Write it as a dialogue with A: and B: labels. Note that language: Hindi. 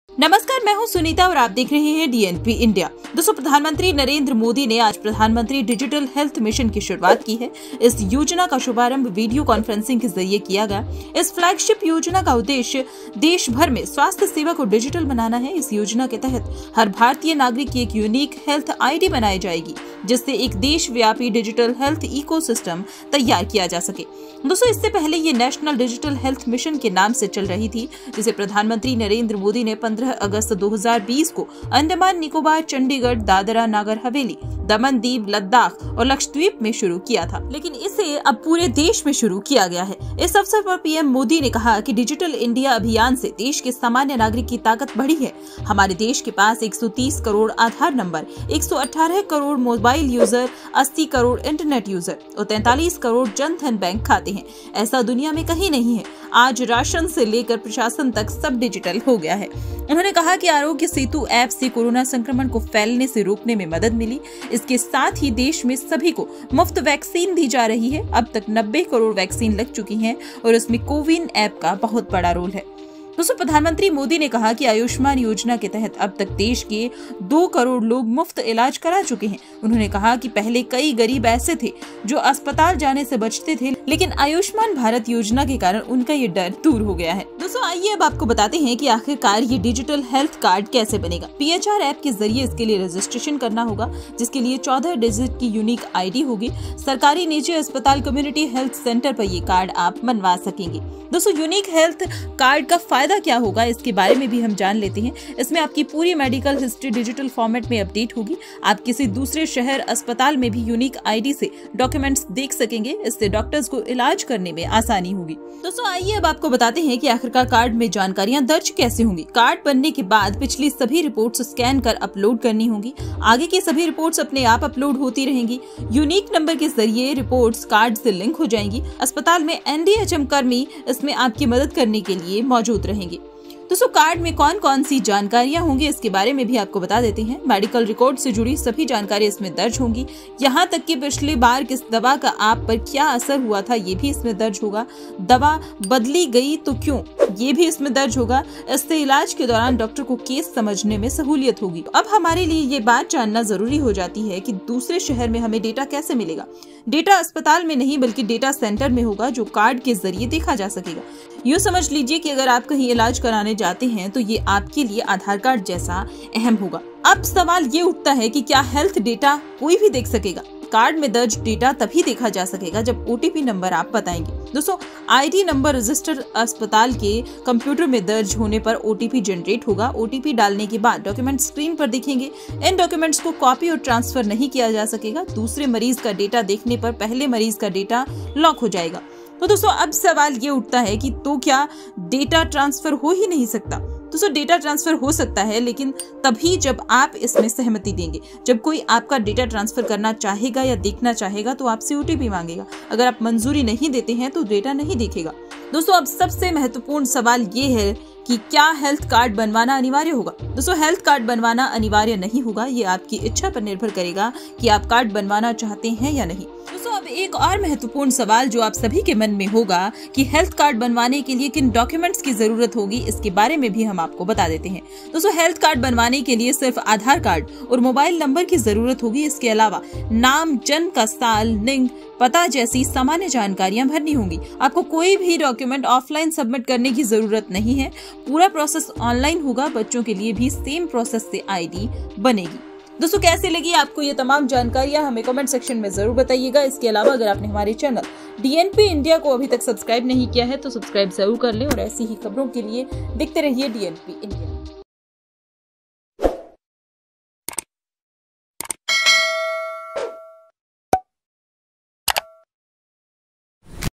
A: नमस्कार, मैं हूं सुनीता और आप देख रहे हैं डीएनपी इंडिया। दोस्तों, प्रधानमंत्री नरेंद्र मोदी ने आज प्रधानमंत्री डिजिटल हेल्थ मिशन की शुरुआत की है। इस योजना का शुभारंभ वीडियो कॉन्फ्रेंसिंग के जरिए किया गया। इस फ्लैगशिप योजना का उद्देश्य देश भर में स्वास्थ्य सेवा को डिजिटल बनाना है। इस योजना के तहत हर भारतीय नागरिक की एक यूनिक हेल्थ आईडी बनाई जाएगी, जिससे एक देशव्यापी डिजिटल हेल्थ इकोसिस्टम तैयार किया जा सके। दोस्तों, इससे पहले ये नेशनल डिजिटल हेल्थ मिशन के नाम से चल रही थी, जिसे प्रधानमंत्री नरेंद्र मोदी ने 15 अगस्त 2020 को अंडमान निकोबार, चंडीगढ़, दादरा नागर हवेली, दमन दीव, लद्दाख और लक्षद्वीप में शुरू किया था, लेकिन इसे अब पूरे देश में शुरू किया गया है। इस अवसर पर पीएम मोदी ने कहा कि डिजिटल इंडिया अभियान से देश के सामान्य नागरिक की ताकत बढ़ी है। हमारे देश के पास 130 crore Aadhaar number, 118 crore mobile user, 80 crore internet user और 43 करोड़ जन धन बैंक खाते हैं। ऐसा दुनिया में कहीं नहीं है। आज राशन से लेकर प्रशासन तक सब डिजिटल हो गया है। उन्होंने कहा कि आरोग्य सेतु ऐप से कोरोना संक्रमण को फैलने से रोकने में मदद मिली। इसके साथ ही देश में सभी को मुफ्त वैक्सीन दी जा रही है। अब तक 90 करोड़ वैक्सीन लग चुकी हैं और इसमें कोविन ऐप का बहुत बड़ा रोल है। दोस्तों, प्रधानमंत्री मोदी ने कहा कि आयुष्मान योजना के तहत अब तक देश के 2 करोड़ लोग मुफ्त इलाज करा चुके हैं। उन्होंने कहा कि पहले कई गरीब ऐसे थे जो अस्पताल जाने से बचते थे, लेकिन आयुष्मान भारत योजना के कारण उनका ये डर दूर हो गया है। दोस्तों, आइए अब आपको बताते हैं कि आखिरकार ये डिजिटल हेल्थ कार्ड कैसे बनेगा। PHR ऐप के जरिए इसके लिए रजिस्ट्रेशन करना होगा, जिसके लिए 14 डिजिट की यूनिक आईडी होगी। सरकारी, निजी अस्पताल, कम्युनिटी हेल्थ सेंटर पर ये कार्ड आप बनवा सकेंगे। दोस्तों, यूनिक हेल्थ कार्ड का फायदा क्या होगा, इसके बारे में भी हम जान लेते हैं। इसमें आपकी पूरी मेडिकल हिस्ट्री डिजिटल फॉर्मेट में अपडेट होगी। आप किसी दूसरे शहर, अस्पताल में भी यूनिक आईडी से डॉक्यूमेंट्स देख सकेंगे। इससे डॉक्टर्स को इलाज करने में आसानी होगी। दोस्तों, आइए अब आपको बताते हैं कि आखिरकार कार्ड में जानकारियां दर्ज कैसे होंगी। कार्ड बनने के बाद पिछली सभी रिपोर्ट्स स्कैन कर अपलोड करनी होगी। आगे की सभी रिपोर्ट्स अपने आप अपलोड होती रहेंगी। यूनिक नंबर के जरिए रिपोर्ट्स कार्ड से लिंक हो जाएंगी। अस्पताल में NDHM कर्मी इसमें आपकी मदद करने के लिए मौजूद रहेंगे। दोस्तों, कार्ड में कौन कौन सी जानकारियां होंगी, इसके बारे में भी आपको बता देते हैं। मेडिकल रिकॉर्ड से जुड़ी सभी जानकारी इसमें दर्ज होंगी। यहाँ तक कि पिछली बार किस दवा का आप पर क्या असर हुआ था, ये भी इसमें दर्ज होगा। दवा बदली गई तो क्यों, ये भी इसमें दर्ज होगा। इससे इलाज के दौरान डॉक्टर को केस समझने में सहूलियत होगी। अब हमारे लिए ये बात जानना जरूरी हो जाती है कि दूसरे शहर में हमें डेटा कैसे मिलेगा। डेटा अस्पताल में नहीं बल्कि डेटा सेंटर में होगा, जो कार्ड के जरिए देखा जा सकेगा। यूँ समझ लीजिए कि अगर आप कहीं इलाज कराने जाते हैं तो ये आपके लिए आधार कार्ड जैसा अहम होगा। अब सवाल ये उठता है कि क्या हेल्थ डेटा कोई भी देख सकेगा। कार्ड में दर्ज डेटा तभी देखा जा सकेगा जब OTP नंबर आप बताएंगे। दोस्तों, ID नंबर रजिस्टर अस्पताल के कंप्यूटर में दर्ज होने पर OTP जनरेट होगा। OTP डालने के बाद डॉक्यूमेंट स्क्रीन पर दिखेंगे। इन डॉक्यूमेंट्स को कॉपी और ट्रांसफर नहीं किया जा सकेगा। दूसरे मरीज का डेटा देखने पर पहले मरीज का डेटा लॉक हो जाएगा। तो दोस्तों, अब सवाल ये उठता है कि तो क्या डेटा ट्रांसफर हो ही नहीं सकता। दोस्तों, डेटा ट्रांसफर हो सकता है, लेकिन तभी जब आप इसमें सहमति देंगे। जब कोई आपका डेटा ट्रांसफर करना चाहेगा या देखना चाहेगा तो आपसे OTP मांगेगा। अगर आप मंजूरी नहीं देते हैं तो डेटा नहीं देखेगा। दोस्तों, अब सबसे महत्वपूर्ण सवाल ये है कि क्या हेल्थ कार्ड बनवाना अनिवार्य होगा। दोस्तों, हेल्थ कार्ड बनवाना अनिवार्य नहीं होगा। ये आपकी इच्छा पर निर्भर करेगा कि आप कार्ड बनवाना चाहते हैं या नहीं। दोस्तों, अब एक और महत्वपूर्ण सवाल जो आप सभी के मन में होगा कि हेल्थ कार्ड बनवाने के लिए किन डॉक्यूमेंट्स की जरूरत होगी, इसके बारे में भी हम आपको बता देते हैं। दोस्तों, हेल्थ कार्ड बनवाने के लिए सिर्फ आधार कार्ड और मोबाइल नंबर की जरूरत होगी। इसके अलावा नाम, जन्म का साल, लिंग, पता जैसी सामान्य जानकारियां भरनी होंगी। आपको कोई भी डॉक्यूमेंट ऑफलाइन सबमिट करने की जरूरत नहीं है। पूरा प्रोसेस ऑनलाइन होगा। बच्चों के लिए भी सेम प्रोसेस से ID बनेगी। दोस्तों, कैसे लगी आपको ये तमाम जानकारियां, हमें कमेंट सेक्शन में जरूर बताइएगा। इसके अलावा अगर आपने हमारे चैनल DNP इंडिया को अभी तक सब्सक्राइब नहीं किया है तो सब्सक्राइब जरूर कर लें और ऐसी ही खबरों के लिए देखते रहिए DNP इंडिया।